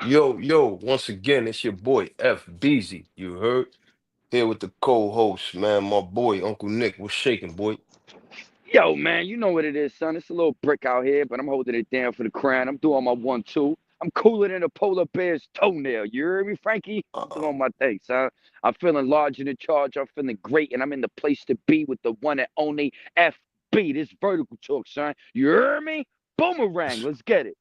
Yo, once again, it's your boy F Beezy. You heard? Here with the co-host, man, my boy, Uncle Nick. What's shaking, boy? Yo, man, you know what it is, son. It's a little brick out here, but I'm holding it down for the crown. I'm doing my 1-2. I'm cooler than a polar bear's toenail. You hear me, Frankie? I'm Uh, doing my thing, son. I'm feeling large and in charge. I'm feeling great, and I'm in the place to be with the one and only FB. This vertical talk, son. You hear me? Boomerang. that's, Let's get it.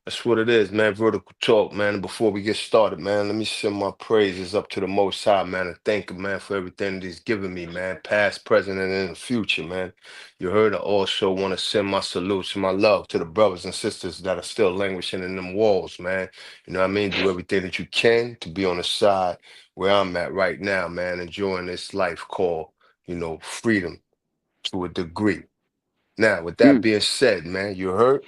that's what it is, man. Vertical talk, man. And before we get started, man, let me send my praises up to the Most High, man, and thank him, man, for everything that he's given me, man, past, present, and in the future, man. You heard? I also want to send my salutes and my love to the brothers and sisters that are still languishing in them walls, man. You know what I mean? Do everything that you can to be on the side where I'm at right now, man, enjoying this life called, freedom to a degree. Now, with that Mm. being said, man, you heard?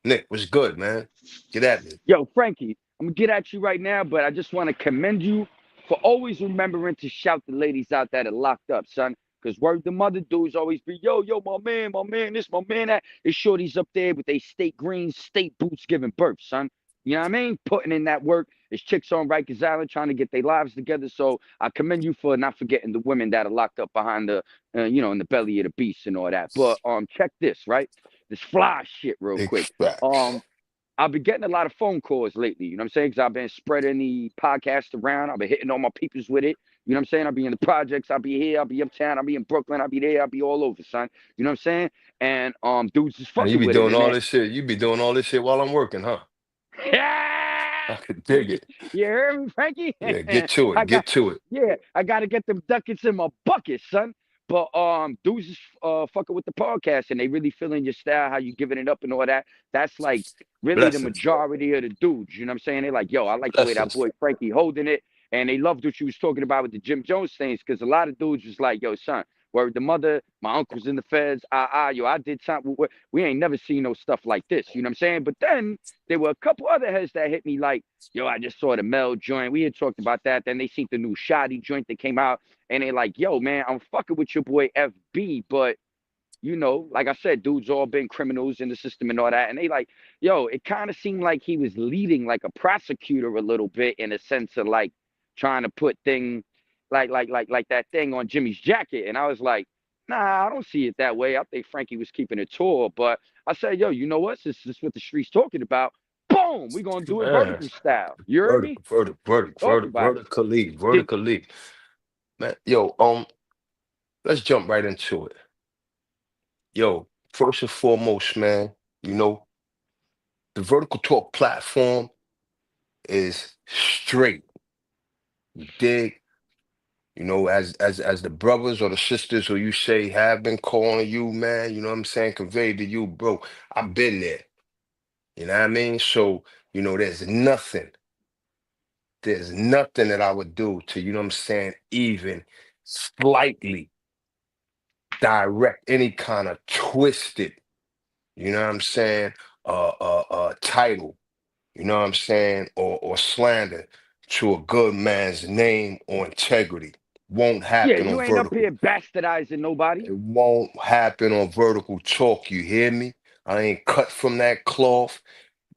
Nick, what's good, man? Get at me. Yo, Frankie, I'm gonna get at you right now, but I just want to commend you for always remembering to shout the ladies out that are locked up, son. Because word the mother dudes always be, yo, my man, this, my man, that. It's shorties up there with they state greens, state boots giving birth, son. You know what I mean? Putting in that work. It's chicks on Rikers Island trying to get their lives together. So I commend you for not forgetting the women that are locked up behind in the belly of the beast and all that. But check this, right? This fly shit real Big quick. facts. Um, I've been getting a lot of phone calls lately. You know what I'm saying? Because I've been spreading the podcast around. I've been hitting all my peoples with it. You know what I'm saying? I'll be in the projects. I'll be here. I'll be uptown. I'll be in Brooklyn. I'll be there. I'll be all over, son. You know what I'm saying? And dudes is And you fucking be with it. doing And all then, this shit. You be doing all this shit while I'm working, huh? I could dig you, it. you heard me, Frankie? Yeah, get to I it. got Get to it. I gotta get them ducats in my bucket, son. But dudes is fucking with the podcast and they really feeling your style, how you giving it up and all that. That's like really the Blessings. majority of the dudes. You know what I'm saying? They're like, yo, I like the way that Blessings. boy Frankie holding it. And they loved what you was talking about with the Jim Jones things, because a lot of dudes was like, yo, son, where the mother, my uncle's in the feds, yo, I did something. We ain't never seen no stuff like this. You know what I'm saying? But then there were a couple other heads that hit me like, yo, I just saw the Mel joint. We had talked about that. Then they seen the new Shoddy joint that came out. And they like, yo, man, I'm fucking with your boy FB, but like I said, dudes all been criminals in the system and all that. And they like, yo, it kind of seemed like he was leading like a prosecutor a little bit in a sense of like trying to put thing like that thing on Jimmy's jacket. And I was like, nah, I don't see it that way. I think Frankie was keeping it tall. But I said, yo, you know what? Since this is what the streets talking about, boom, we gonna do it Man, vertical style. You heard me? vertical, vertical, vertical, Talk vertical, about it. vertically, Did vertically. Man, let's jump right into it. Yo, first and foremost, man, you know, the Vertical Talk platform is straight. You dig? As the brothers or the sisters who you say have been calling you, man, you know what I'm saying, conveyed to you, bro. I've been there. You know what I mean? So, there's nothing that I would do to, you know what I'm saying, even slightly direct any kind of twisted, you know what I'm saying, title, you know what I'm saying, or slander to a good man's name or integrity. Won't Yeah, happen you on ain't up vertical. here bastardizing nobody. It won't happen on vertical talk. You hear me? I ain't cut from that cloth.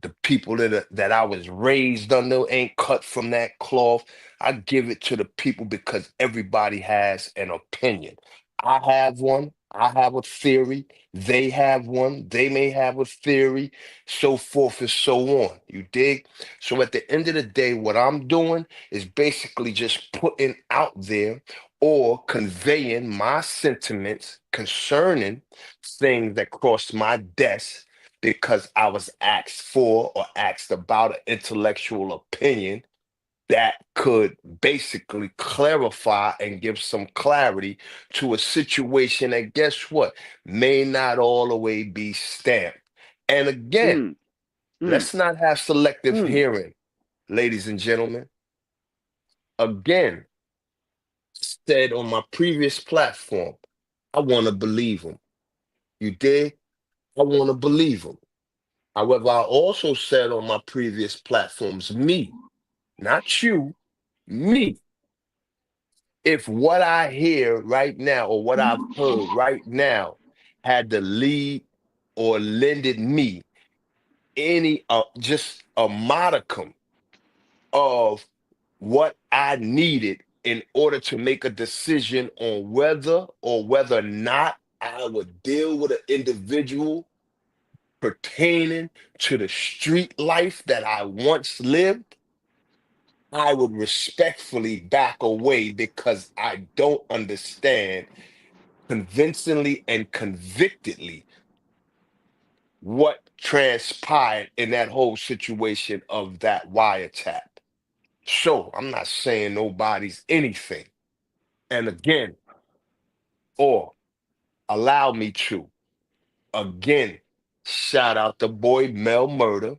The people that I was raised under ain't cut from that cloth. I give it to the people because everybody has an opinion. I have one. I have a theory. They have one. They may have a theory, so forth and so on. You dig? So at the end of the day, what I'm doing is basically just putting out there or conveying my sentiments concerning things that crossed my desk because I was asked for or asked about an intellectual opinion that could basically clarify and give some clarity to a situation that, guess what, may not all the way be stamped. And again, Mm, mm, let's not have selective mm. hearing, ladies and gentlemen. Again, said on my previous platform, I want to believe them. You dig? I want to believe them. However, I also said on my previous platforms, me, not you, me. If what I hear right now or what I've heard right now had to lead or lended me any just a modicum, of what I needed in order to make a decision on whether or not I would deal with an individual pertaining to the street life that I once lived. I would respectfully back away because I don't understand convincingly and convictedly what transpired in that whole situation of that wiretap. So I'm not saying nobody's anything. And again, or allow me to again shout out the boy Mel Murder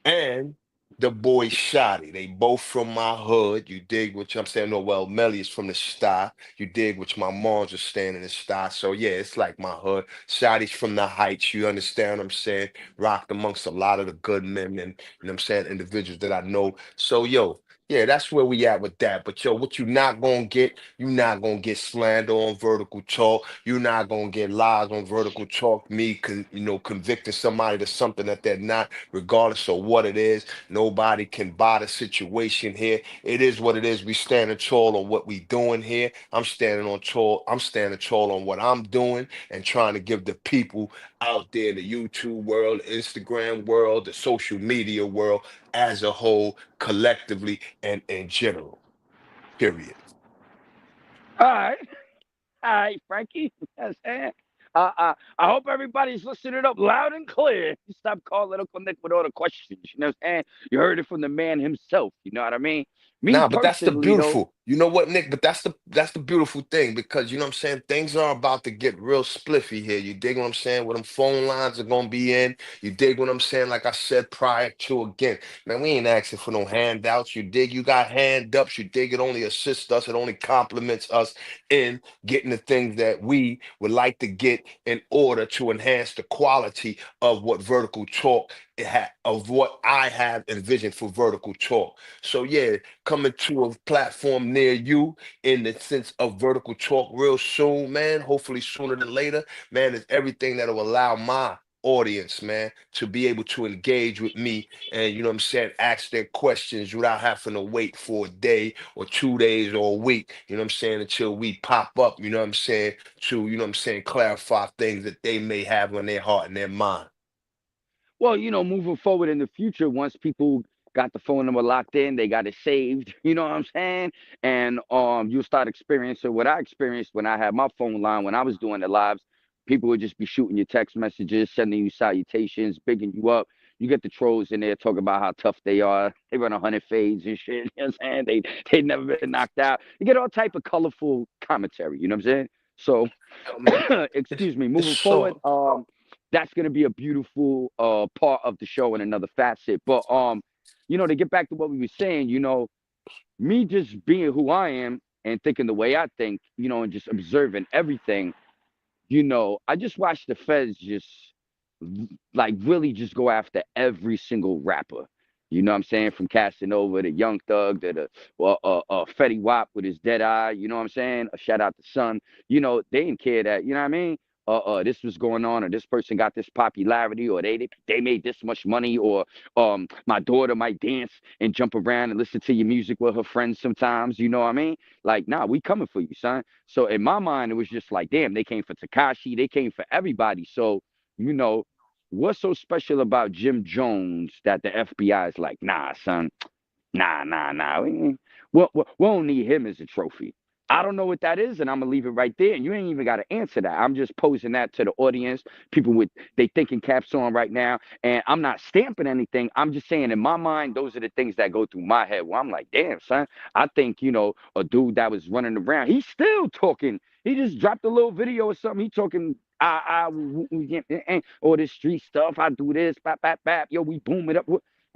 and the boy Shotty. They both from my hood. You dig what I'm saying? No, well, Melly is from the sty. You dig which my mom's are staying in the sty. So yeah, it's like my hood. Shotty's from the heights. You understand what I'm saying? Rocked amongst a lot of the good men and you know what I'm saying, individuals that I know. So yo, yeah, that's where we at with that. But yo, what you not gonna get, you not gonna get slander on vertical talk. You not gonna get lies on vertical talk. Me, convicting somebody to something that they're not, regardless of what it is. Nobody can buy the situation here. It is what it is. We standing tall on what we doing here. I'm standing on tall. I'm standing tall on what I'm doing and trying to give the people out there in the YouTube world, Instagram world, the social media world as a whole, collectively and in general. Period. All right. All right, Frankie. Yes, I hope everybody's listening up loud and clear. Stop calling Uncle Nick with all the questions. You know what I'm saying? You heard it from the man himself. You know what I mean? Me Nah, but that's the personally, though. beautiful. You know what, Nick? But that's the beautiful thing because you know what I'm saying? Things are about to get real spliffy here. You dig what I'm saying? Where them phone lines are gonna be in. You dig what I'm saying? Like I said prior to again, man, we ain't asking for no handouts. You dig? You got hand ups. You dig? It only assists us. It only complements us in getting the things that we would like to get in order to enhance the quality of what vertical talk of what I have envisioned for vertical talk. So yeah, coming to a platform near you in the sense of vertical talk real soon, man. Hopefully sooner than later, man. Is everything that will allow my audience, man, to be able to engage with me and you know what I'm saying, ask their questions without having to wait for a day or 2 days or a week, you know what I'm saying, until we pop up, you know what I'm saying, to, you know what I'm saying, clarify things that they may have on their heart and their mind. Well, moving forward in the future, once people got the phone number locked in, they got it saved. You know what I'm saying? And you'll start experiencing what I experienced when I had my phone line when I was doing the lives. People would just be shooting you text messages, sending you salutations, bigging you up. You get the trolls in there talking about how tough they are. They run 100 fades and shit. You know what I'm saying? They never been knocked out. You get all type of colorful commentary. You know what I'm saying? So Oh, man, excuse me, it's moving forward, so that's gonna be a beautiful part of the show and another facet. But to get back to what we were saying, me just being who I am and thinking the way I think, and just observing everything, I just watched the feds just like really just go after every single rapper. You know what I'm saying? From Casanova to Young Thug to the Fetty Wap with his dead eye. You know what I'm saying? A shout out to Son. They didn't care that. You know what I mean? This was going on, or this person got this popularity, or they made this much money, or my daughter might dance and jump around and listen to your music with her friends sometimes. You know what I mean? Like, nah, we coming for you, son. So in my mind, it was just like, damn, they came for Takashi, they came for everybody. So you know, what's so special about Jim Jones that the FBI is like, nah, son, nah, nah, nah. We don't need him as a trophy. I don't know what that is, and I'm gonna leave it right there. And you ain't even got to answer that. I'm just posing that to the audience, people with they thinking caps on right now, and I'm not stamping anything. I'm just saying in my mind, those are the things that go through my head. Where I'm like, damn, son, I think a dude that was running around, he's still talking. He just dropped a little video or something. He talking. All this street stuff. I do this, bap, bap, bap. Yo, we boom it up.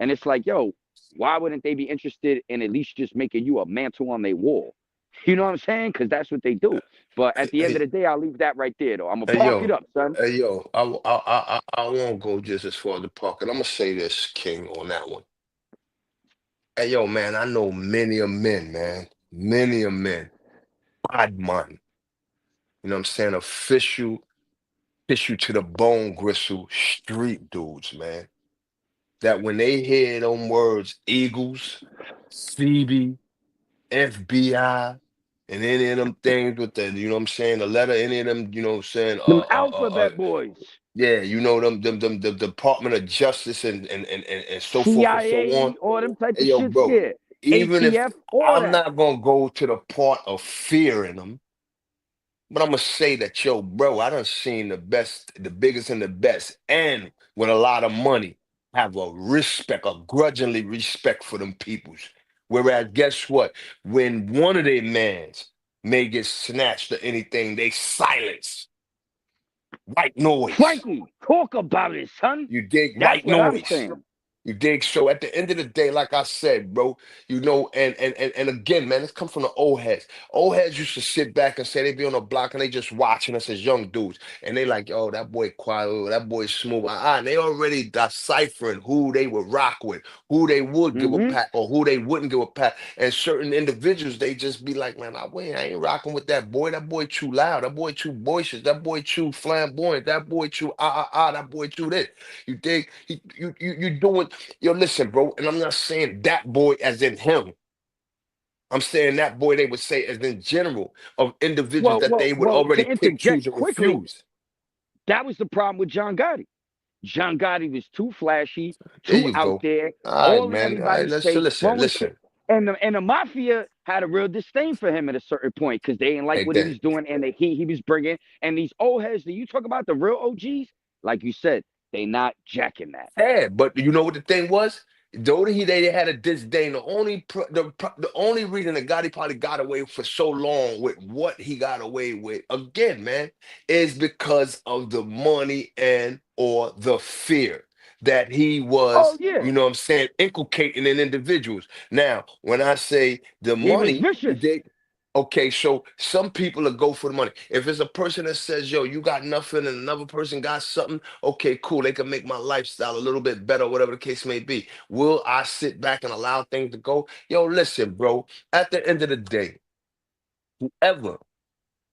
And it's like, yo, why wouldn't they be interested in at least just making you a mantle on their wall? You know what I'm saying? Because that's what they do. But at the end of hey, the day, I'll leave that right there, though. I'm gonna hey park it yo, up, son. hey yo, I won't go just as far as the park, and I'm gonna say this, King, on that one. Hey yo, man, I know many a men, man, many a men, bad man. You know what I'm saying? Official, tissue to the bone gristle, street dudes, man. that when they hear them words Eagles, CB, FBI, and any of them things with the, you know what I'm saying, the letter, any of them, you know what I'm saying, Them alphabet boys, yeah, you know them the Department of Justice and so forth and so on. CIA, all them type Hey, of yo, shits. bro, Yeah, even if ATF, all I'm that. not gonna go to the part of fearing them, but I'm gonna say that, yo, bro, I done seen the best, the biggest and the best, and with a lot of money, have a respect, a grudgingly respect for them peoples. Whereas, guess what? When one of their mans may get snatched or anything, they silence. White noise. Frankie, talk about it, son. You dig? That's White what I'm noise. saying. You dig? So at the end of the day, like I said, bro, you know, and again, man, it's come from the old heads. Old heads used to sit back and say they be on the block and they just watching us as young dudes. And they like, oh, that boy quiet, oh, that boy smooth. And they already deciphering who they would rock with, who they would give a Hmm. pack or who they wouldn't give a pack. And certain individuals, they just be like, man, I ain't rocking with that boy. That boy too loud. That boy too boisterous. That boy too flamboyant. That boy too that boy too this. You dig? You doing, yo, listen, bro, and I'm not saying that boy as in him. I'm saying that boy they would say as in general of individuals that they would Well. already To pick, interject choose, and quickly, refuse. that was the problem with John Gotti. John Gotti was too flashy, There too you out go. there, All right, all in man. All right, everybody's let's face, listen, throwing shit. listen. And the mafia had a real disdain for him at a certain point because they didn't like Hey, what he that. was doing and the heat he was bringing. And these old heads that you talk about, the real OGs, like you said, they not jacking that. Yeah, but you know what the thing was? Though they had a disdain, the only reason that Gotti probably got away for so long with what he got away with again, man, is because of the money and or the fear that he Oh was, yeah, you know what I'm saying, inculcating in individuals. Now, when I say the he was money, vicious. okay, so some people will go for the money. If it's a person that says, yo, you got nothing and another person got something, okay, cool. They can make my lifestyle a little bit better, whatever the case may be. Will I sit back and allow things to go? Yo, listen, bro, at the end of the day, whoever,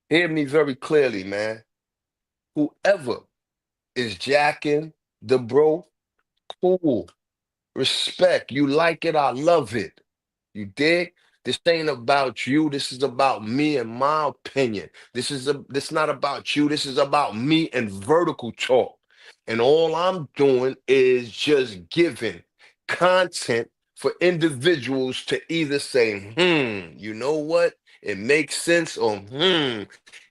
hear me very clearly, man, whoever is jacking the bro, cool, respect. You like it, I love it. You dig? This ain't about you. This is about me and my opinion. This not about you. This is about me and vertical talk. And all I'm doing is just giving content for individuals to either say, you know what? It makes sense, or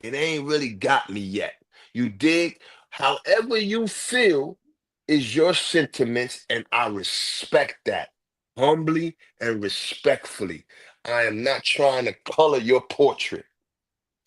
it ain't really got me yet. You dig? However you feel is your sentiments, and I respect that humbly and respectfully. I am not trying to color your portrait.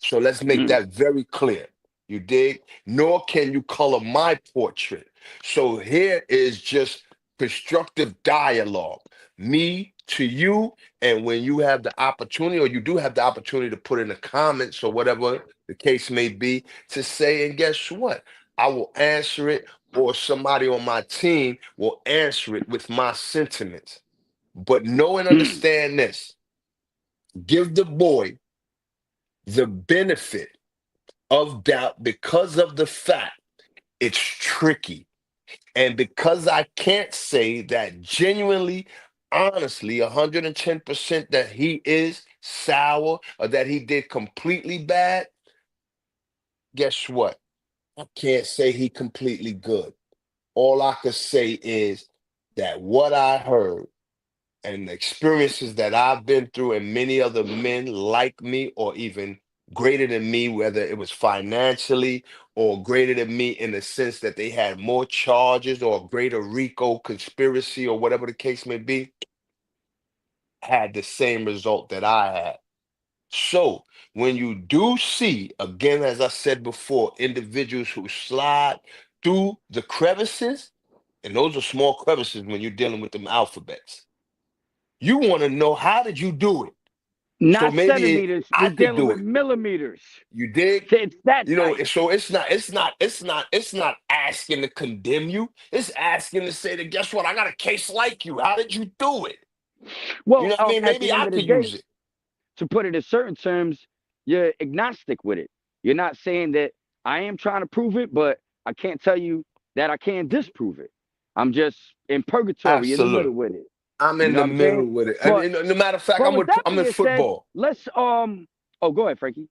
So let's make Mm. that very clear. You dig? Nor can you color my portrait. So here is just constructive dialogue. Me to you, and when you have the opportunity, or you do have the opportunity to put in the comments or whatever the case may be, to say, and guess what? I will answer it, or somebody on my team will answer it with my sentiments. But know and Mm. understand this, give the boy the benefit of doubt because of the fact it's tricky. And because I can't say that genuinely, honestly, 110% that he is sour or that he did completely bad, guess what? I can't say he completely good. All I could say is that what I heard and the experiences that I've been through, and many other men like me, or even greater than me, whether it was financially or greater than me in the sense that they had more charges or greater RICO conspiracy or whatever the case may be, had the same result that I had. So when you do see, again, as I said before, individuals who slide through the crevices, and those are small crevices when you're dealing with them alphabets. You want to know, how did you do it? So Not maybe centimeters. I We could dealing do with it. millimeters. You dig? It's that You know, tight. so it's not asking to condemn you. It's asking to say that, guess what? I got a case like you. How did you do it? You Well, know what I mean? at Maybe the I end of the could day, use it. to put it in certain terms, you're agnostic with it. You're not saying that I am trying to prove it, but I can't tell you that I can't disprove it. I'm just in purgatory in the middle Absolutely. with it. I'm You in know the what I'm saying? middle with it. And, But no matter of fact, but with that I'm in being said, football. let's oh, go ahead, Frankie.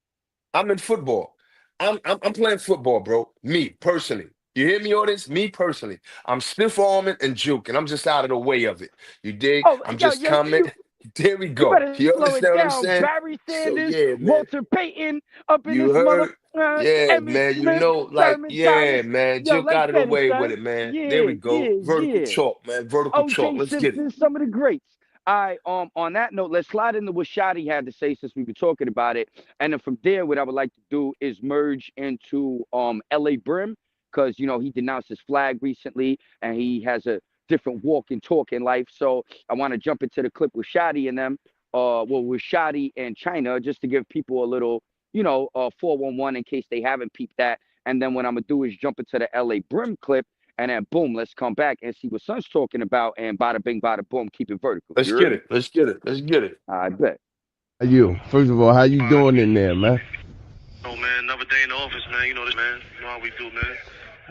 I'm in football. I'm playing football, bro. Me personally. You hear me on this? Me personally. I'm stiff arming and juking. I'm just out of the way of it. You dig? Oh, I'm yo, just yo, coming. There we you go. better You slow it understand what I'm down. saying? Barry So Sanders, yeah, man. Walter Payton, up in You this mother, heard? Yeah, Emmitt man. You Smith, know, like, Thurman yeah, Thomas. man. Yo, Juke let's out of the get it, way with son. it, man. There we Yeah, go. yeah, Vertical yeah. chalk, man. Vertical chalk. OJ Let's get it. Simpson, some of the greats. I on that note, let's slide into what Shotty had to say since we were talking about it, and then from there, what I would like to do is merge into L.A. Brim because he denounced his flag recently, and he has a different walk and talk in life. So I want to jump into the clip with Shotty and them, with Shotty and China, just to give people a little, 411 in case they haven't peeped that. And then what I'm gonna do is jump into the L.A. Brim clip and then boom, let's come back and see what Son's talking about. And bada bing, bada boom, keep it vertical. Let's You heard get me? it. Let's get it. Let's get it. I bet. How you? First of all, how you doing in there, man? Oh man, another day in the office, man. You know this, man. You know how we do, man.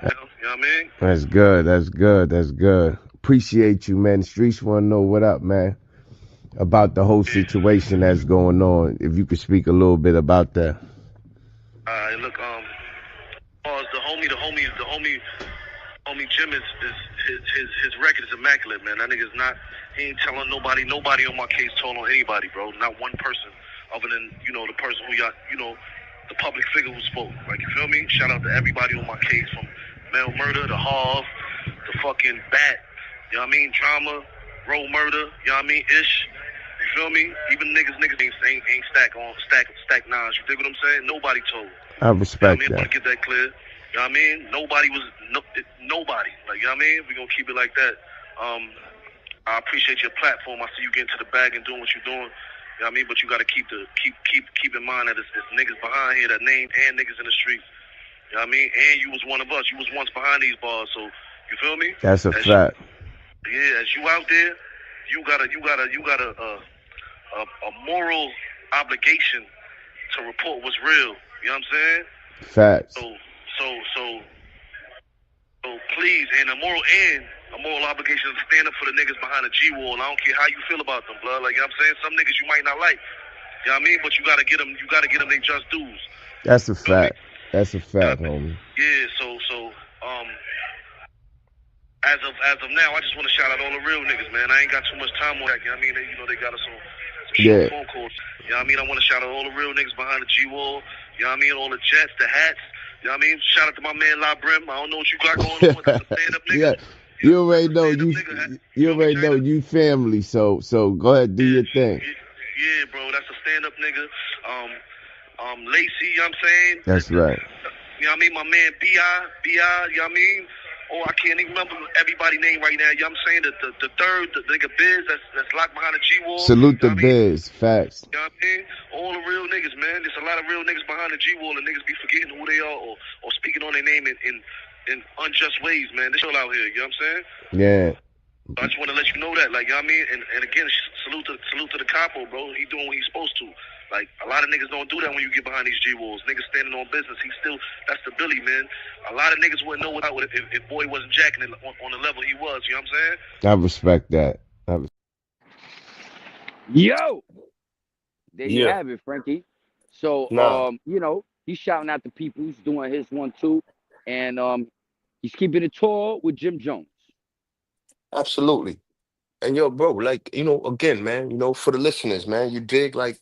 You know what I mean? That's good. That's good. That's good. Appreciate you, man. The streets want to know what up, man, about the whole Yeah. situation that's going on. If you could speak a little bit about that. Look, homie Jim is his record is immaculate, man. That nigga's not. He ain't telling nobody. Nobody on my case told on anybody, bro. Not one person, other than the person who got the public figure who spoke. Like, you feel me? Shout out to everybody on my case, from Mel Murder to Harv, the fucking Bat. You know what I mean? Drama, Roll Murder. You know what I mean? Ish. You feel me? Even niggas ain't stack nines. You dig what I'm saying? Nobody told. I You know what I respect mean? I that. want to get that clear. You know what I mean? Nobody. Like, you know what I mean? We're going to keep it like that. I appreciate your platform. I see you getting to the bag and doing what you're doing. You know what I mean? But you got to keep in mind that it's niggas behind here that name and niggas in the streets. You know what I mean? And you was one of us. You was once behind these bars. So, you feel me? That's a As you, fact. as you out there, you got a moral obligation to report what's real. You know what I'm saying? Facts. So please, and a moral obligation to stand up for the niggas behind the G wall. I don't care how you feel about them, blood. Like, you know what I'm saying, some niggas you might not like. You know what I mean? But you gotta get them. You gotta get them their just dues. That's a You feel me? fact. That's a fact, homie. Yeah. So as of now, I just want to shout out all the real niggas, man. I ain't got too much time on that. You know what I mean? They got us on some short Yeah. phone calls. You know what I mean? I want to shout out all the real niggas behind the G wall. You know what I mean? All the Jets, the hats. You know what I mean? Shout out to my man La Brim. I don't know what you got going on. That's a stand up nigga. Yeah. You already know you already know you family, so go ahead, do your thing. Yeah, bro, that's a stand up nigga. Lacey, you know what I'm saying? That's right. You know what I mean? My man B.I., you know what I mean? Oh, I can't even remember everybody's name right now. You know what I'm saying? The third, the nigga Biz that's locked behind the G wall. Salute the You know what I mean? biz. Facts. You know what I mean? All the real niggas, man. There's a lot of real niggas behind the G wall, and niggas be forgetting who they are or speaking on their name in unjust ways, man. They chill out here, you know what I'm saying? Yeah. I just want to let you know that, like, you know what I mean? And again, salute to the capo, bro. He doing what he's supposed to. Like, a lot of niggas don't do that when you get behind these G walls. Niggas standing on business. That's the Billy, man. A lot of niggas wouldn't know what if Boy wasn't jacking it on the level he was. You know what I'm saying? I respect that. Yo, there you Yeah. have it, Frankie. So, Nah. he's shouting out the people. He's doing his one too, and he's keeping it tall with Jim Jones. Absolutely. And yo, bro, like, again, man, for the listeners, man, you dig, like,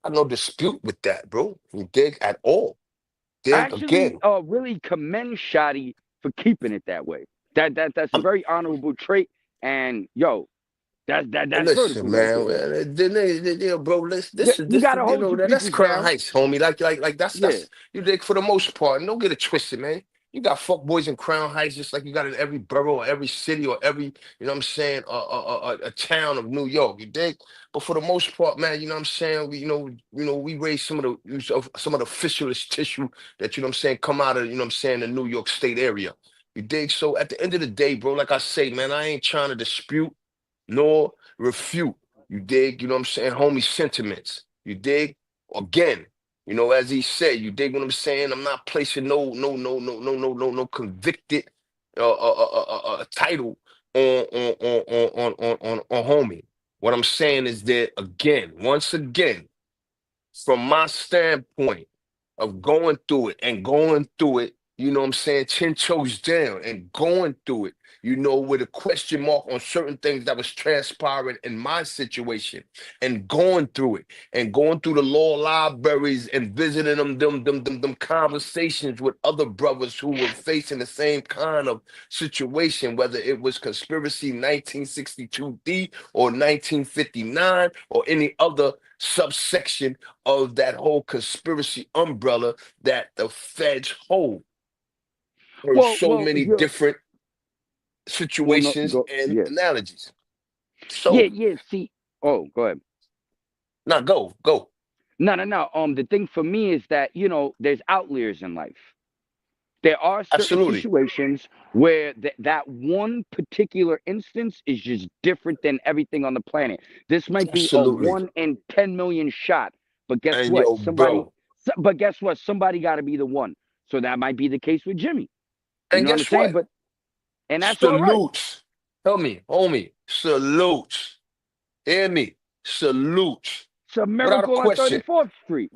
I no dispute with that, bro. You dig at all. I Dig actually again. really commend Shotty for keeping it that way. That's a I'm very honorable trait, and yo, that's listen, vertical right man. there. Bro, listen, Yeah, this is you this, gotta hold your that's peoples Crown down. Heights, homie. Like Yeah, that's you dig for the most part. And don't get it twisted, man. You got fuck boys in Crown Heights, just like you got in every borough or every city or every, what I'm saying, a town of New York. You dig? But for the most part, man, you know what I'm saying. We raise some of the fissurous tissue that what I'm saying come out of what I'm saying the New York State area. You dig? So at the end of the day, bro, like I say, man, I ain't trying to dispute nor refute. You dig? You know what I'm saying? Homie sentiments. You dig? Again, as he said, you dig what I'm saying? I'm not placing no convicted, a title on homie. What I'm saying is that again, once again, from my standpoint of going through it and going through it, you know what I'm saying, 10 toes down and going through it, you know, with a question mark on certain things that was transpiring in my situation and going through it and going through the law libraries and visiting them conversations with other brothers who were facing the same kind of situation, whether it was conspiracy 1962D or 1959 or any other subsection of that whole conspiracy umbrella that the feds hold for so many You're different no, situations go, and yeah, analogies. yeah, So yeah. See, oh, go ahead. now go. No, no, no. The thing for me is that there's outliers in life. There are certain Absolutely. situations where that one particular instance is just different than everything on the planet. This might be a Absolutely. 1 in 10 million shot, but guess And what? yo, bro. But guess what? Somebody got to be the one. So that might be the case with Jimmy. You And know what I'm guess saying? what? And that's all right. Salutes. Tell me, homie. Salutes. Hear me. Salutes. It's a Without a miracle on question. 34th Street.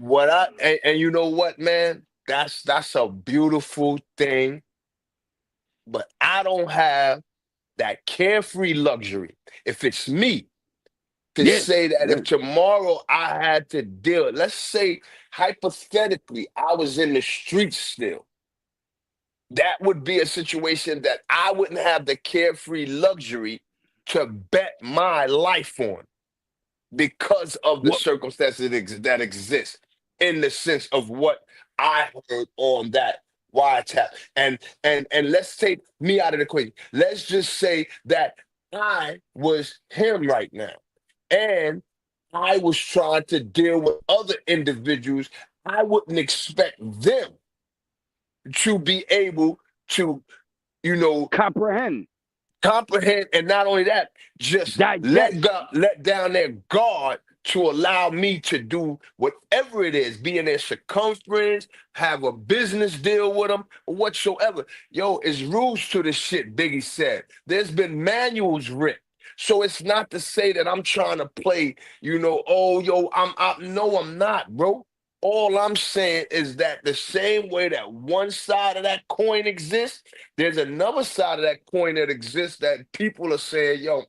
And you know what, man? That's a beautiful thing. But I don't have that carefree luxury. If it's me, to Yeah, say that yeah. if tomorrow I had to deal, let's say hypothetically, I was in the streets still, that would be a situation that I wouldn't have the carefree luxury to bet my life on because of the What? circumstances that exist in the sense of what I heard on that wiretap. And let's take me out of the equation. Let's just say that I was him right now. And I was trying to deal with other individuals. I wouldn't expect them to be able to, you know, Comprehend. comprehend, and not only that, just let Digest. God, let down their guard to allow me to do whatever it is, be in their circumference, have a business deal with them, or whatsoever. Yo, it's rules to the shit, Biggie said. There's been manuals written. So it's not to say that I'm trying to play, oh, yo, no, I'm not, bro. All I'm saying is that the same way that one side of that coin exists, there's another side of that coin that exists that people are saying, yo,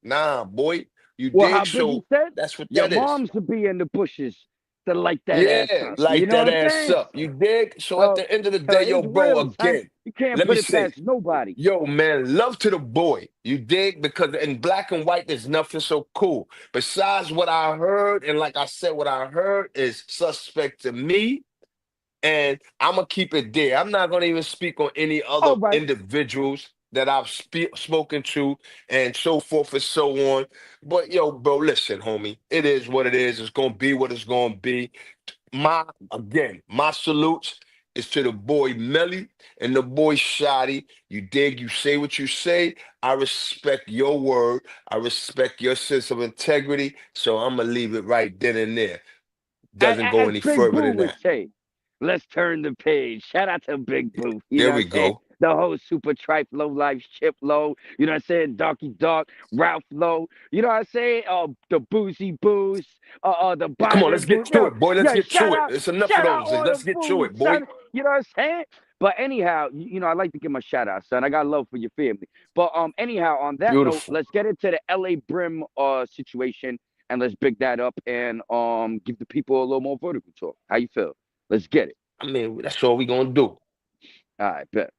nah, boy, you Well, how dig? Biggie So said, that's what your that is. moms will be in the bushes to light that ass Yeah, up. You like know that what I'm ass saying? up. You dig? So at Uh, the end of the day, yo, it's bro, real, son. again, You can't let me put it say, past nobody. yo, man, love to the boy. You dig? Because in black and white, there's nothing so cool. Besides what I heard, and like I said, what I heard is suspect to me. And I'm gonna keep it there. I'm not gonna even speak on any other All right. individuals that I've spoken to and so forth and so on. But yo, bro, listen, homie, it is what it is. It's gonna be what it's gonna be. My salutes is to the boy Melly and the boy Shotty. You dig? You say what you say. I respect your word. I respect your sense of integrity. So I'm gonna leave it right then and there. Doesn't go As any Big further Boo than would that. say, let's turn the page. Shout out to Big Boo. You There know what we I'm saying? go. The whole Super Tripe Low Life Chip Low. You know what I'm saying? Darky Dark, Ralph Low. You know what I'm saying? The Boozy Booze. The Yeah, come on, let's Vitamin get Boo. to it, boy. Let's Yeah, get to it. It's enough of shout out those. all the Let's get to foods, it, boy. son. You know what I'm saying? But anyhow, I like to give my shout out, son. I got love for your family. But anyhow, on that note, Beautiful. let's get into the LA Brim situation and let's big that up and give the people a little more vertical talk. How you feel? Let's get it. I mean, that's all we gonna do. All right, bet.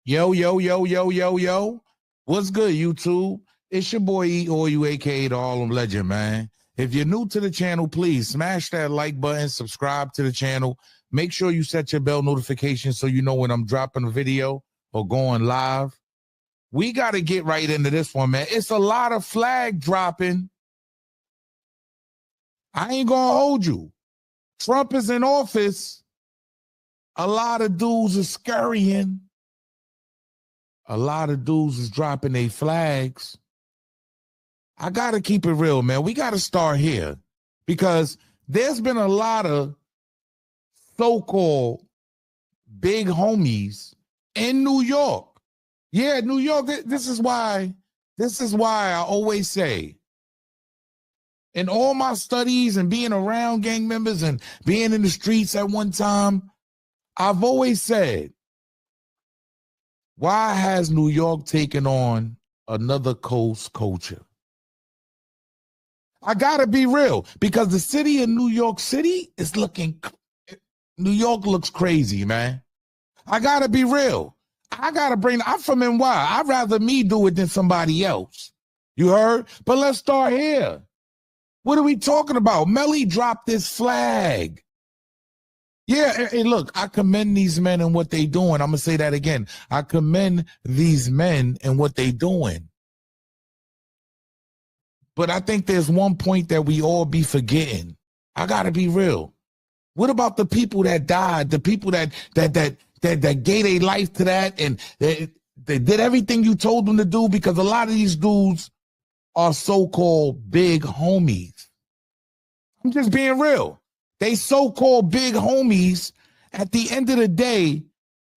Yo, yo, yo, yo, yo, yo. What's good, YouTube? It's your boy E or you, aka the Harlem Legend, man. If you're new to the channel, please smash that like button, subscribe to the channel. Make sure you set your bell notification so you know when I'm dropping a video or going live. We got to get right into this one, man. It's a lot of flag dropping. I ain't going to hold you. Trump is in office. A lot of dudes are scurrying. A lot of dudes is dropping their flags. I got to keep it real, man. We got to start here because there's been a lot of so-called big homies in New York. Yeah, New York, this is why I always say, in all my studies and being around gang members and being in the streets at one time, I've always said, why has New York taken on another coast culture? I gotta be real, because the city of New York City is New York looks crazy, man. I gotta be real. I'm from NY. I'd rather me do it than somebody else. You heard? But let's start here. What are we talking about? Melly dropped this flag. Yeah, hey, look, I commend these men and what they doing. I'm going to say that again. I commend these men and what they doing. But I think there's one point that we all be forgetting. I got to be real. What about the people that died, the people that gave their life to that and they did everything you told them to do? Because a lot of these dudes are so-called big homies. I'm just being real. They so-called big homies. At the end of the day,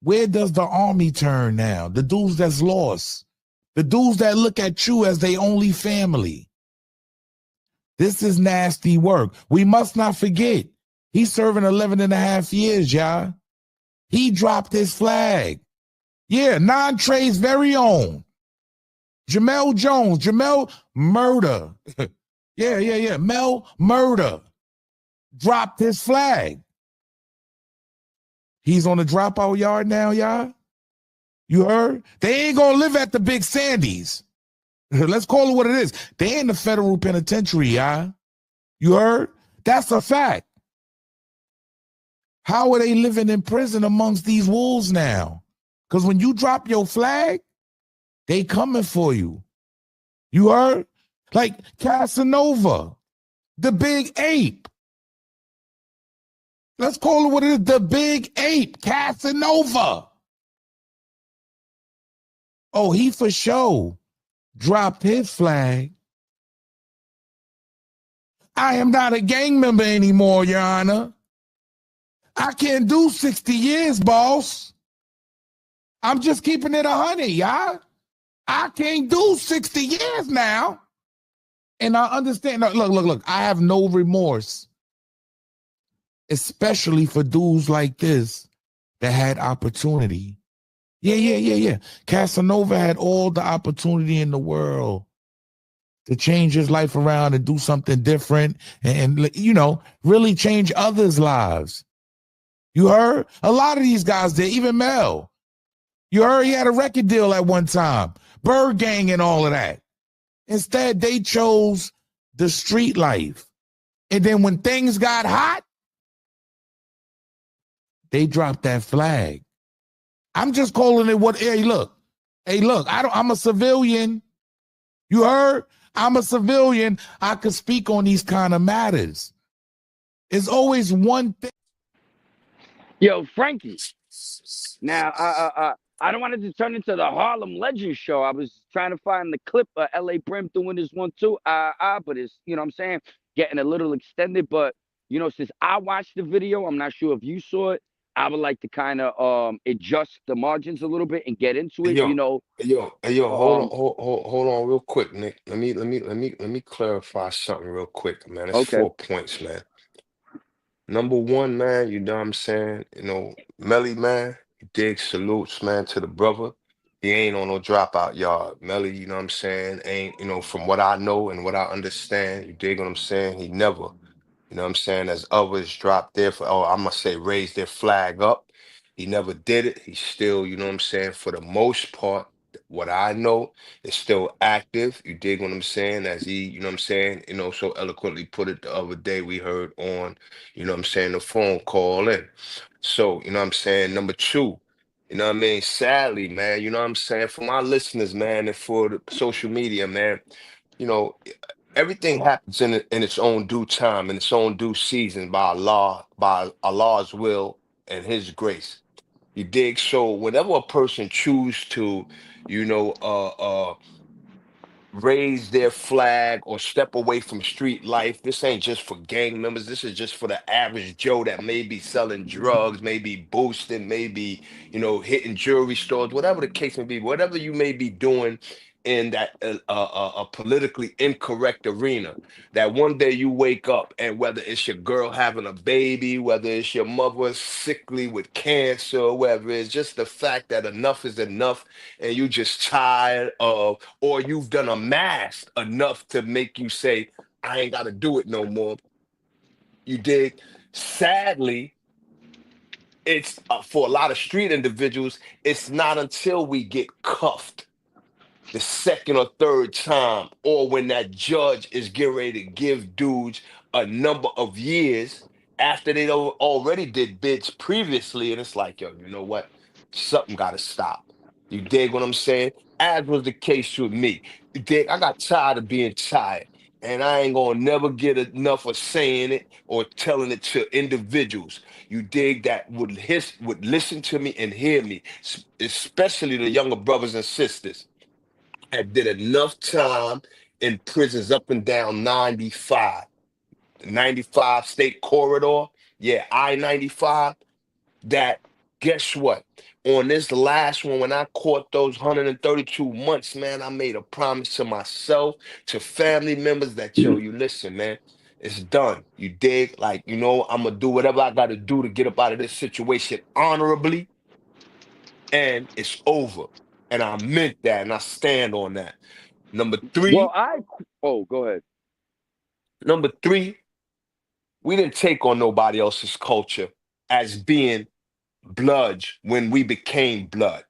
where does the army turn now? The dudes that's lost. The dudes that look at you as their only family. This is nasty work. We must not forget. He's serving 11 and a half years, y'all. He dropped his flag. Yeah, Non-Trey's very own. Jamel Jones. Jamel Murder. Yeah. Mel Murder dropped his flag. He's on the dropout yard now, y'all. You heard? They ain't gonna live at the Big Sandies. Let's call it what it is. They in the federal penitentiary, y'all. You heard? That's a fact. How are they living in prison amongst these wolves now? Because when you drop your flag, they coming for you. You heard? Like Casanova, the big ape. Let's call it what it is, the big ape, Casanova. Oh, he for sure dropped his flag. I am not a gang member anymore, Your Honor. I can't do 60 years, boss. I'm just keeping it 100, y'all. I can't do 60 years now. And I understand. Look. I have no remorse, especially for dudes like this that had opportunity. Yeah. Casanova had all the opportunity in the world to change his life around and do something different and really change others' lives. You heard? A lot of these guys did, even Mel. You heard he had a record deal at one time, Bird Gang and all of that. Instead, they chose the street life. And then when things got hot, they dropped that flag. I'm just calling it what, hey, look, I'm a civilian. You heard? I'm a civilian. I could speak on these kind of matters. It's always one thing. Yo, Frankie. Now, I don't want it to turn into the Harlem Legend show. I was trying to find the clip of L.A. Prim doing this one too. But it's, you know what I'm saying, getting a little extended. But, since I watched the video, I'm not sure if you saw it. I would like to kind of adjust the margins a little bit and get into it. Yo, Um, hold on real quick, Nick. Let me clarify something real quick, man. It's okay. 4 points, man. Number one, man, you know what I'm saying? Melly, man, you dig salutes, man, to the brother. He ain't on no dropout yard. Melly, you know what I'm saying? Ain't, from what I know and what I understand, you dig what I'm saying? He never, you know what I'm saying, as others dropped I'm gonna say raised their flag up. He never did it. He still, you know what I'm saying, for the most part, what I know is still active. You dig what I'm saying? As he, what I'm saying, so eloquently put it the other day we heard on, what I'm saying, the phone call in. So, what I'm saying, number two, what I mean? Sadly, man, what I'm saying, for my listeners, man, and for the social media, man, you know, everything happens in its own due time, in its own due season by Allah, by Allah's will and His grace. You dig? So whenever a person choose to, you know, uh, uh, raise their flag or step away from street life. This ain't just for gang members. This is just for the average Joe that may be selling drugs, maybe boosting, maybe, hitting jewelry stores, whatever the case may be, whatever you may be doing in that politically incorrect arena. That one day you wake up and whether it's your girl having a baby, whether it's your mother sickly with cancer, whether it's just the fact that enough is enough and you just tired of, or you've done amassed enough to make you say, I ain't got to do it no more. You dig? Sadly, it's for a lot of street individuals, it's not until we get cuffed the second or third time, or when that judge is getting ready to give dudes a number of years after they already did bids previously, and it's like, yo, you know what? Something got to stop. You dig what I'm saying? As was the case with me. You dig? I got tired of being tired, and I ain't gonna never get enough of saying it or telling it to individuals. You dig that would listen to me and hear me, especially the younger brothers and sisters. I did enough time in prisons up and down 95, 95 state corridor. Yeah, I-95. That, guess what? On this last one, when I caught those 132 months, man, I made a promise to myself, to family members that, yo, you listen, man, it's done. You dig? Like, I'm gonna do whatever I gotta do to get up out of this situation honorably, and it's over. And I meant that, and I stand on that. Number Well, three, oh, go ahead. number three, we didn't take on nobody else's culture as being Bloods when we became blood.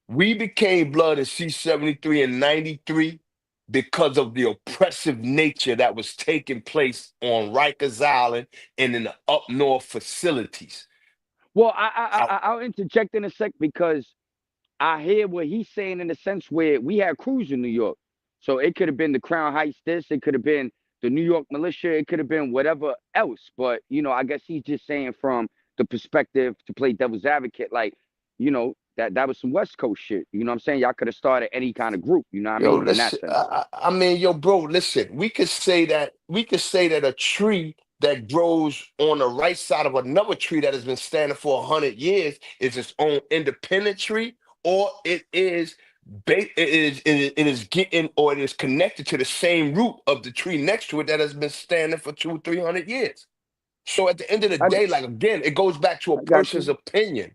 We became blood in C-73 and 93 because of the oppressive nature that was taking place on Rikers Island and in the up north facilities. Well, I- I'll interject in a sec because I hear what he's saying in the sense where we had crews in New York. So it could have been the Crown Heights this, it could have been the New York militia, it could have been whatever else. But, I guess he's just saying from the perspective to play devil's advocate, like, that was some West Coast shit. You know what I'm saying? Y'all could have started any kind of group, you know what I Yo, mean? In that listen. sense. I mean, yo, bro, listen. We could say that a tree that grows on the right side of another tree that has been standing for 100 years is its own independent tree, or it is getting, or it is connected to the same root of the tree next to it that has been standing for 200, 300 years. So at the end of the I, day, like again, it goes back to a I got person's you. opinion.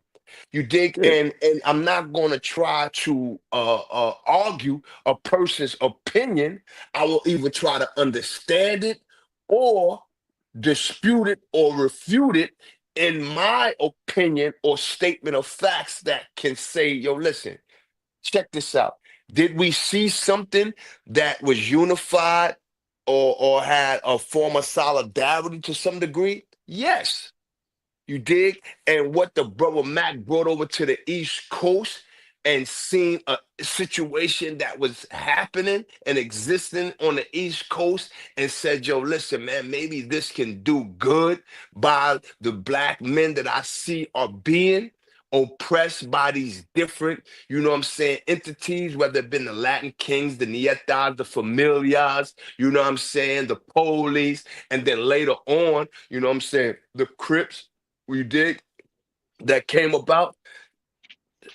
You dig? Yeah. And I'm not going to try to argue a person's opinion. I will either try to understand it or dispute it or refute it in my opinion or statement of facts that can say, yo, listen, check this out. Did we see something that was unified or had a form of solidarity to some degree? Yes. You dig? And what the brother Mac brought over to the East Coast and seen a situation that was happening and existing on the East Coast and said, yo, listen, man, maybe this can do good by the black men that I see are being oppressed by these different, entities, whether it been the Latin Kings, the Nietas, the Familias, the police, and then later on, the Crips, you dig, that came about.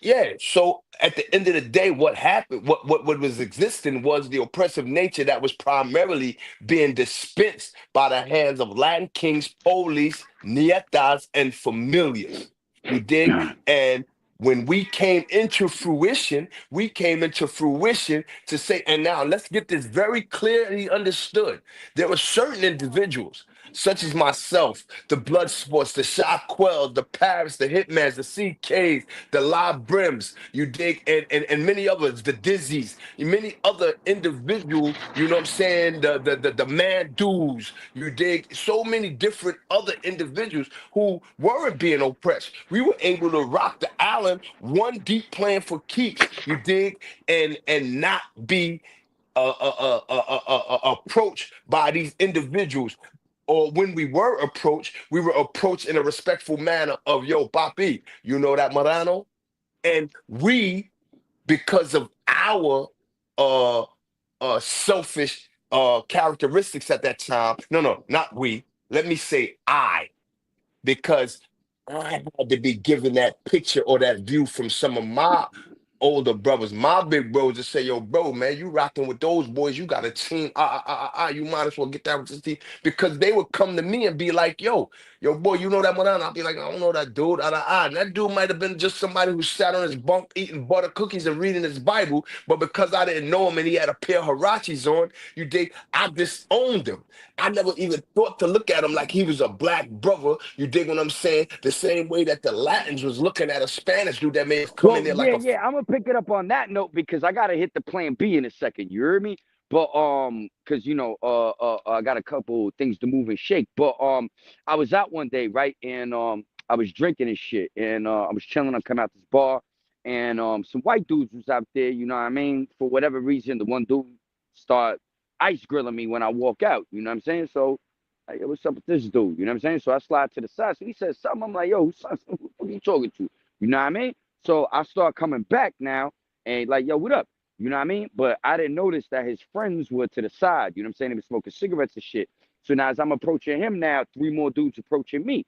Yeah. So at the end of the day, what happened, what was existing was the oppressive nature that was primarily being dispensed by the hands of Latin kings, police, nietas, and familiars. You dig? And when we came into fruition, to say, and now let's get this very clearly understood. There were certain individuals. such as myself, the Blood Sports, the Shot Quells, the Paris, the Hitmans, the CKs, the La Brims, you dig, and many others, the Dizzies, many other individual, you know what I'm saying, the Man Dudes, you dig, so many different other individuals who weren't being oppressed. We were able to rock the island one deep playing for keeps, you dig, and not be approached by these individuals, or when we were approached, we were approached in a respectful manner of, yo, papi, you know that Marano? And we, because of our uh selfish characteristics at that time, no, not we, let me say I, because I had to be given that picture or that view from some of my older brothers, my big bros, to say, yo, bro, man, you rocking with those boys, you got a team. You might as well get that with this team. Because they would come to me and be like, yo, boy, you know that one? I'll be like, I don't know that dude. And that dude might have been just somebody who sat on his bunk eating butter cookies and reading his Bible. But because I didn't know him and he had a pair of Harachis on, you dig, I disowned him. I never even thought to look at him like he was a black brother. You dig what I'm saying? The same way that the Latins was looking at a Spanish dude that may have come in Well, there like yeah, a yeah. I'm gonna pick it up on that note because I gotta hit the plan B in a second. You heard me? But cause I got a couple things to move and shake. But I was out one day, right, and I was drinking and shit, and I was chilling. I come out this bar, and some white dudes was out there. You know what I mean? For whatever reason, the one dude start ice grilling me when I walk out. You know what I'm saying? So. Like, what's up with this dude? You know what I'm saying? So I slide to the side. So he says something. I'm like, yo, son, who are you talking to? You know what I mean? So I start coming back now and like, yo, what up? You know what I mean? But I didn't notice that his friends were to the side. You know what I'm saying? They were smoking cigarettes and shit. So now as I'm approaching him now, three more dudes approaching me.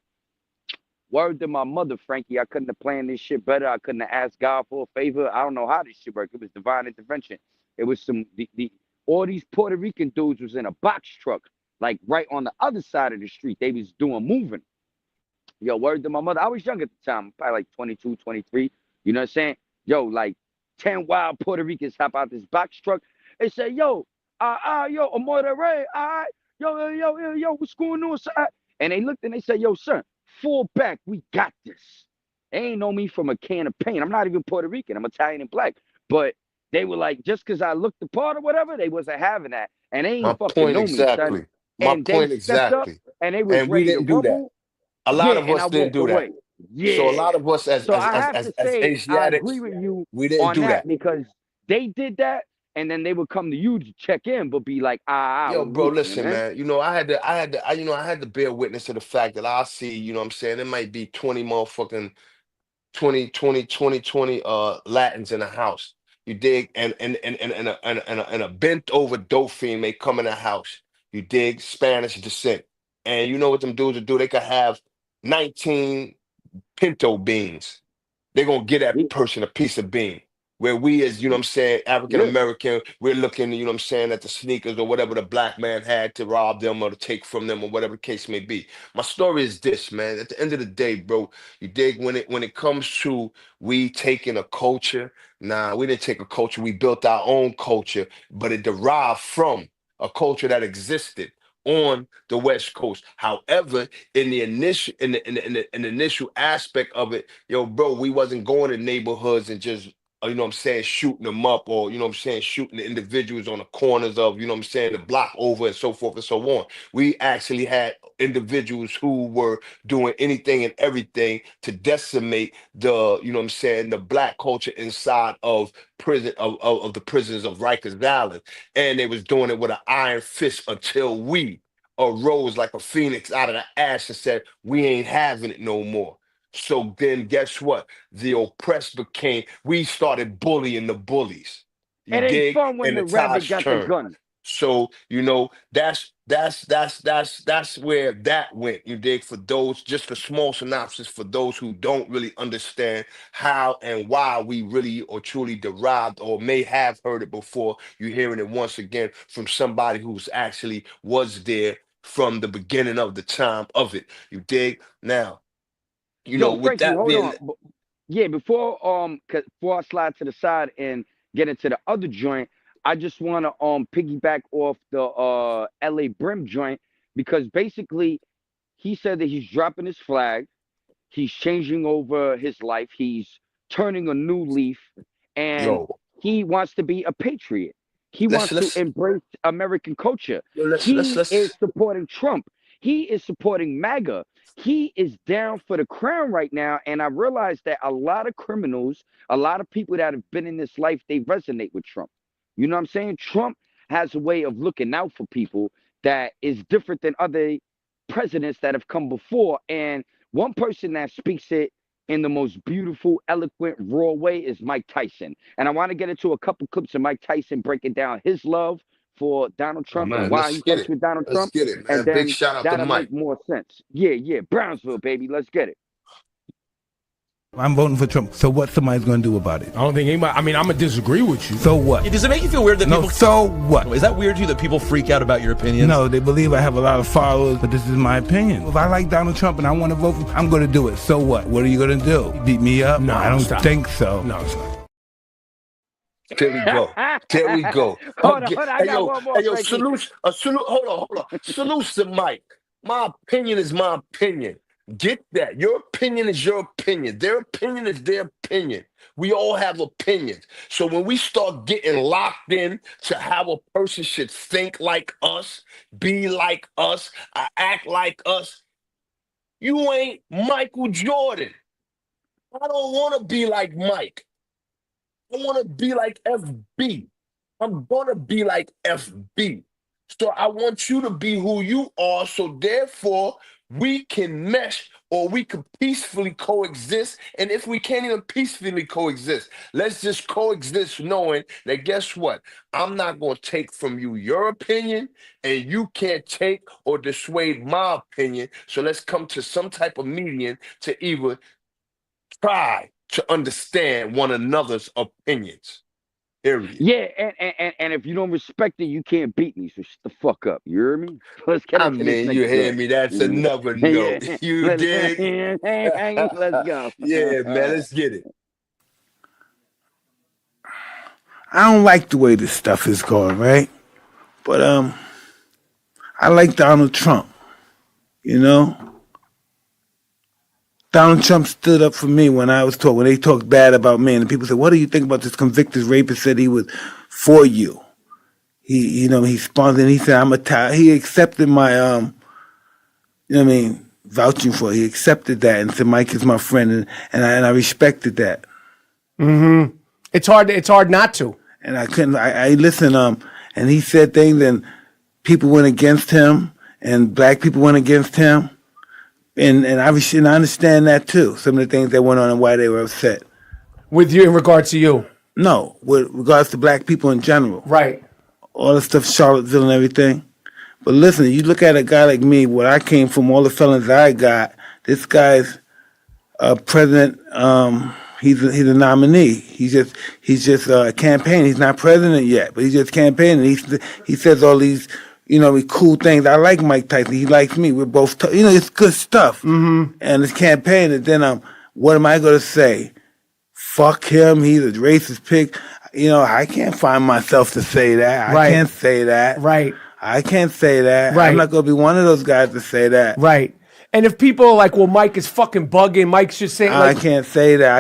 Word to my mother, Frankie, I couldn't have planned this shit better. I couldn't have asked God for a favor. I don't know how this shit worked. It was divine intervention. It was all these Puerto Rican dudes was in a box truck, like right on the other side of the street. They was doing moving. Yo, word to my mother. I was young at the time, probably like 22, 23. You know what I'm saying? Yo, like 10 wild Puerto Ricans hop out this box truck and say, yo, amore, all right, yo, what's going on, sir? And they looked and they said, yo, son, fall back. We got this. They ain't know me from a can of paint. I'm not even Puerto Rican. I'm Italian and black. But they were like, just because I looked the part or whatever, they wasn't having that. And they My ain't fucking point know me, son. exactly. My And they point stepped up exactly. and they was And we ready to didn't do that. rumble. A lot Yeah, of and I us didn't walked do that. away. So a Yeah. lot of us So I have to as say I agree Asiatics, with you we didn't on do that that. because they did that and then they would come to you to check in, but be like, Yo, woo, bro, woo. You know listen, what I mean? man. I had to bear witness to the fact that I see, you know what I'm saying, there might be 20 motherfucking 20 Latins in the house. You dig? And a bent over dope fiend may come in the house. You dig? Spanish descent. And you know what them dudes would do? They could have 19 pinto beans. They're gonna get that Yeah. person a piece of bean. Where we as, you know what I'm saying, African Yeah. American, we're looking, you know what I'm saying, at the sneakers or whatever the black man had to rob them or to take from them or whatever the case may be. My story is this, man. At the end of the day, bro, you dig, when it comes to we taking a culture, nah, we didn't take a culture, we built our own culture, but it derived from a culture that existed on the West Coast. However, in the initial in the initial aspect of it, yo, bro, we wasn't going to neighborhoods and just you know what I'm saying, shooting them up, or you know what I'm saying, shooting the individuals on the corners of, you know what I'm saying, the block over and so forth and so on. We actually had individuals who were doing anything and everything to decimate the, you know what I'm saying, the black culture inside of prison of the prisons of Rikers Island. And they was doing it with an iron fist until we arose like a phoenix out of the ash and said, we ain't having it no more. So then guess what? The oppressed became, we started bullying the bullies. You It ain't dig? fun when And the the rabbit tides got the turned. gun. So, that's where that went. You dig? For those, just a small synopsis for those who don't really understand how and why we really or truly derived or may have heard it before. You're hearing it once again from somebody who's actually was there from the beginning of the time of it. You dig? Now, Yo, with Frankie, that hold being, on. Yeah, before I slide to the side and get into the other joint, I just want to piggyback off the LA Brim joint because basically he said that he's dropping his flag, he's changing over his life, he's turning a new leaf, and Yo, he wants to be a patriot. He let's wants to let's embrace American culture. yo, let's let's He is let's supporting Trump. He is supporting MAGA. He is down for the crown right now. And I realize that a lot of criminals, a lot of people that have been in this life, they resonate with Trump. You know what I'm saying? Trump has a way of looking out for people that is different than other presidents that have come before. And one person that speaks it in the most beautiful, eloquent, raw way is Mike Tyson. And I want to get into a couple clips of Mike Tyson breaking down his love for Donald oh Trump and man, why let's he get fucks it. with Donald Let's Trump. get it, And man. Big then shout out to that'll Mike. make more sense. Yeah, yeah. Brownsville, baby. Let's get it. I'm voting for Trump. So what somebody's going to do about it? I don't think anybody. I mean, I'm gonna disagree with you. So what? Does it make you feel weird that No, people? so what? Is that weird to you that people freak out about your opinions? No, they believe I have a lot of followers, but this is my opinion. If I like Donald Trump and I want to vote for him, I'm going to do it. So what? What are you going to do? Beat me up? No, I don't stop. think so. No, it's not. There we go. There we go. Hold on, I got one more, Hey, yo, Frankie. salute. Hold on. Salute to Mike. My opinion is my opinion. Get that. Your opinion is your opinion. Their opinion is their opinion. We all have opinions. So when we start getting locked in to how a person should think like us, be like us, act like us, you ain't Michael Jordan. I don't want to be like Mike. I want to be like FB. I'm going to be like FB. So I want you to be who you are. So therefore, we can mesh or we can peacefully coexist. And if we can't even peacefully coexist, let's just coexist knowing that guess what? I'm not going to take from you your opinion and you can't take or dissuade my opinion. So let's come to some type of median to either try to understand one another's opinions. Period. Yeah, and if you don't respect it, you can't beat me. So shut the fuck up. You hear me? Let's get I into this mean, next you hear clip. me? That's another note. Yeah. You dig? Let's go. Yeah, man, let's get it. I don't like the way this stuff is going, right? But I like Donald Trump, you know? Donald Trump stood up for me when they talked bad about me, and people said, "What do you think about this convicted rapist?" Said he was for you. He responded. And he said, "I'm a." He accepted my vouching for it. He accepted that and said, "Mike is my friend," and I respected that. Mm-hmm. It's hard not to. And I couldn't. I listened. And he said things, and people went against him, and black people went against him. And I understand that too. Some of the things that went on and why they were upset. With you in regards to you. No, with regards to black people in general. Right. All the stuff, Charlottesville and everything. But listen, you look at a guy like me, where I came from, all the felons I got. This guy's president. He's a nominee. He's just campaigning. He's not president yet, but he's just campaigning. He says all these. Cool things. I like Mike Tyson. He likes me. We're both, it's good stuff. Mm-hmm. And it's campaign. And then what am I going to say? Fuck him. He's a racist pig. I can't find myself to say that. Right. I can't say that. Right. I can't say that. Right. I'm not going to be one of those guys to say that. Right. And if people are like, well, Mike is fucking bugging, Mike's just saying, I can't say that.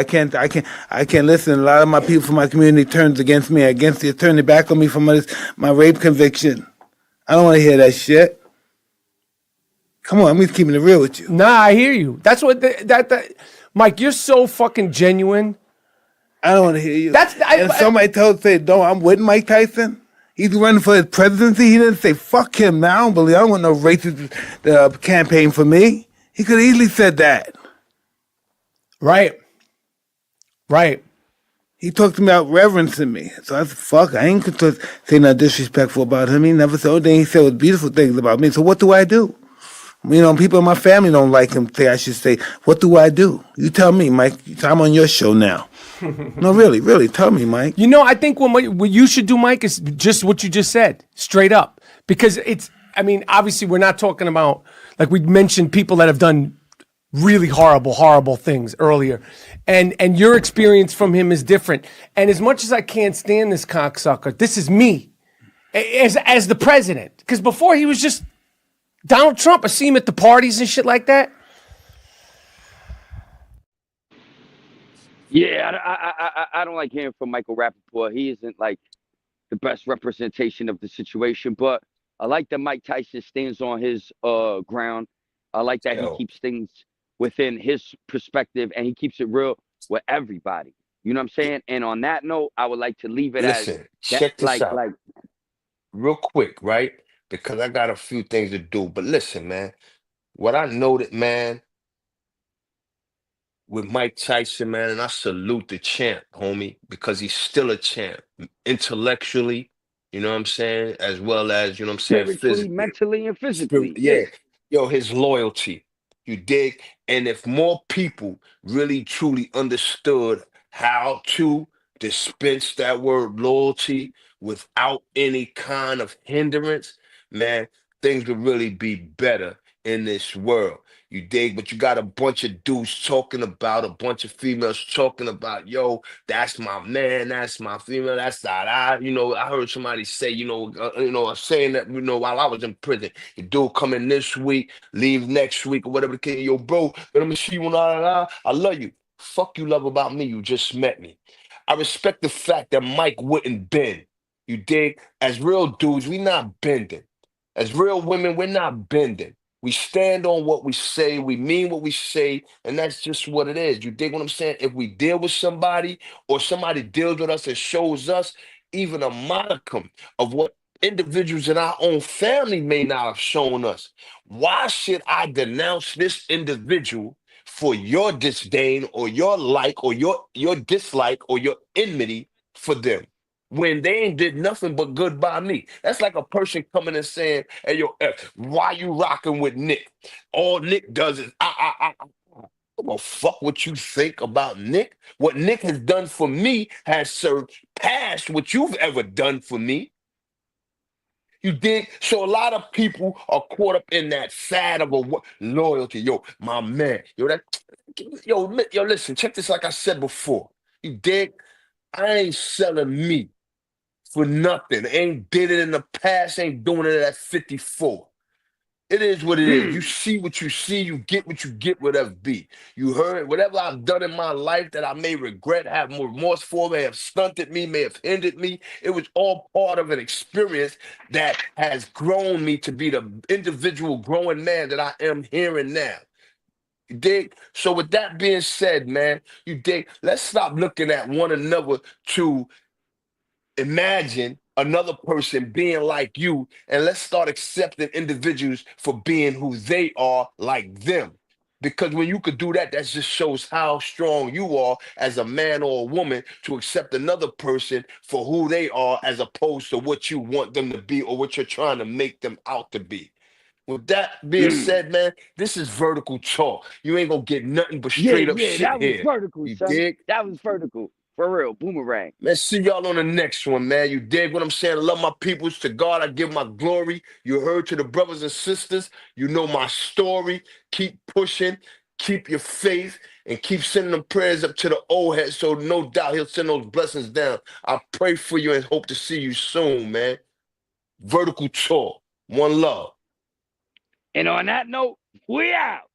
I can't listen. A lot of my people from my community turns against me. They turn their back on me for my rape conviction. I don't want to hear that shit. Come on, I'm just keeping it real with you. Nah, I hear you. That's what that Mike, you're so fucking genuine. I don't want to hear you. And somebody say, "No, I'm with Mike Tyson. He's running for his presidency." He didn't say, "Fuck him." Now I don't want no racist campaign for me. He could have easily said that. Right. Right. He talked to me about reverencing me. So I said, fuck, I ain't going to say nothing disrespectful about him. He never said anything. He said was beautiful things about me. So what do I do? People in my family don't like him. I should say, what do I do? You tell me, Mike. I'm on your show now. No, really, tell me, Mike. I think what you should do, Mike, is just what you just said, straight up. Because obviously we're not talking about, like we mentioned, people that have done really horrible things earlier. And your experience from him is different. And as much as I can't stand this cocksucker, this is me as the president. Because before he was just Donald Trump, I see him at the parties and shit like that. Yeah, I don't like hearing from Michael Rappaport. He isn't like the best representation of the situation, but I like that Mike Tyson stands on his ground. I like that he Yo, keeps things within his perspective and he keeps it real with everybody. You know what I'm saying? And on that note, I would like to leave it as listen, that, check this out real quick, right? Because I got a few things to do. But listen, man, what I noted, man, with Mike Tyson, man, and I salute the champ, homie, because he's still a champ intellectually, you know what I'm saying, as well as, you know what I'm saying, spiritually, physically. mentally, and Spirit, physically. yeah. Yeah. Yo, his loyalty. You dig? And if more people really truly understood how to dispense that word loyalty without any kind of hindrance, man, things would really be better in this world. You dig? But you got a bunch of dudes talking about, a bunch of females talking about, yo, that's my man, that's my female, that's that. You know, I heard somebody say, saying that, while I was in prison, the dude come in this week, leave next week, or whatever the case. Yo, bro, let me see you, I love you. Fuck you love about me. You just met me. I respect the fact that Mike wouldn't bend. You dig? As real dudes, we not bending. As real women, we're not bending. We stand on what we say, we mean what we say, and that's just what it is. You dig what I'm saying? If we deal with somebody or somebody deals with us and shows us even a modicum of what individuals in our own family may not have shown us, why should I denounce this individual for your disdain or your like or your dislike or your enmity for them? When they ain't did nothing but good by me. That's like a person coming and saying, "Hey, yo, why you rocking with Nick? All Nick does is I don't give a fuck what you think about Nick. What Nick has done for me has surpassed what you've ever done for me. You dig? So a lot of people are caught up in that fad of loyalty. Yo, my man. Yo, listen, check this like I said before. You dig? I ain't selling me for nothing. Ain't did it in the past, ain't doing it at 54. It is what it is. You see what you see, you get what you get, whatever be. You heard whatever I've done in my life that I may regret, have more remorse for, may have stunted me, may have hindered me. It was all part of an experience that has grown me to be the individual growing man that I am here and now. You dig? So with that being said, man, you dig? Let's stop looking at one another to imagine another person being like you, and let's start accepting individuals for being who they are like them. Because when you could do that, that just shows how strong you are as a man or a woman to accept another person for who they are as opposed to what you want them to be or what you're trying to make them out to be. With that being said, man, this is vertical talk. You ain't gonna get nothing but Yeah, straight up yeah, shit that was here. vertical, You son. dig? That was vertical. For real. Boomerang. Man, see y'all on the next one, man. You dig what I'm saying? I love my peoples. To God, I give my glory. You heard to the brothers and sisters. You know my story. Keep pushing. Keep your faith. And keep sending them prayers up to the old head. So no doubt he'll send those blessings down. I pray for you and hope to see you soon, man. Vertical talk. One love. And on that note, we out.